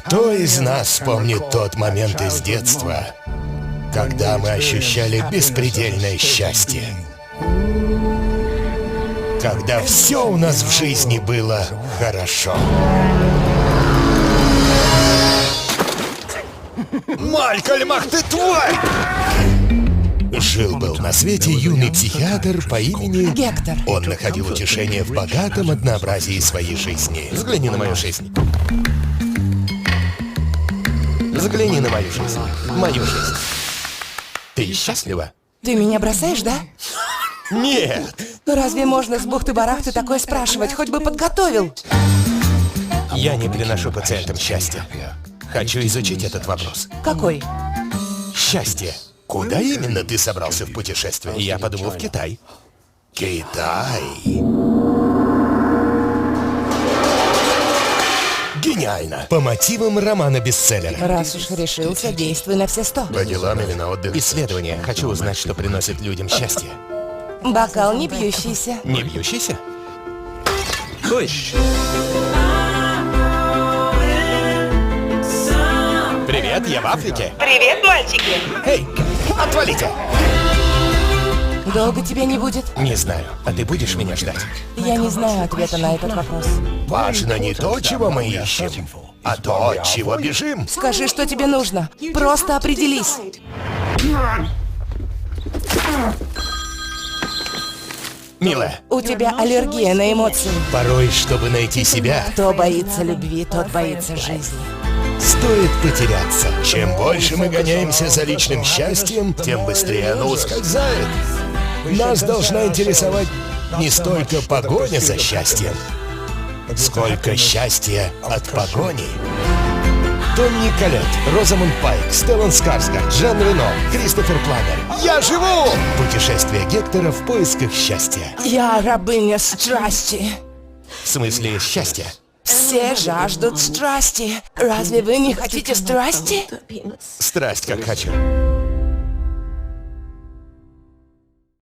Кто из нас помнит тот момент из детства, когда мы ощущали беспредельное счастье? Когда все у нас в жизни было хорошо. Малькольм, ах ты тварь! Жил-был на свете юный психиатр по имени Гектор. Он находил утешение в богатом однообразии своей жизни. Взгляни на мою жизнь. Взгляни на мою жизнь. Мою жизнь. Ты счастлива? Ты меня бросаешь, да? Нет! Разве можно с бухты-барахты такое спрашивать? Хоть бы подготовил. Я не приношу пациентам счастья. Хочу изучить этот вопрос. Какой? Счастье. Куда именно ты собрался в путешествие? Я подумал, в Китай. Китай. Гениально. По мотивам романа-бестселлера. Раз уж решился, действуй на все 100. По делам или на отдых? Исследование. Хочу узнать, что приносит людям счастье. Бокал не бьющийся. Не бьющийся? Ой. Привет, я в Африке. Привет, мальчики! Эй, отвалите! Долго тебя не будет? Не знаю. А ты будешь меня ждать? Я не знаю ответа на этот вопрос. Важно не то, чего мы ищем, а то, от чего бежим. Скажи, что тебе нужно. Просто определись. Милая, У тебя аллергия на эмоции. порой, чтобы найти себя, Кто боится любви, тот боится жизни. стоит потеряться. Чем больше мы гоняемся за личным счастьем, тем быстрее оно ускользает. Нас должна интересовать не столько погоня за счастьем, сколько счастья от погони. Тони Коллетт, Розамунд Пайк, Стеллан Скарсгард, Жан Рено, Кристофер Пламмер. Я живу! Путешествие Гектора в поисках счастья. Я рабыня страсти. В смысле счастья? Все жаждут страсти. Разве вы не хотите страсти? Страсть как хочу.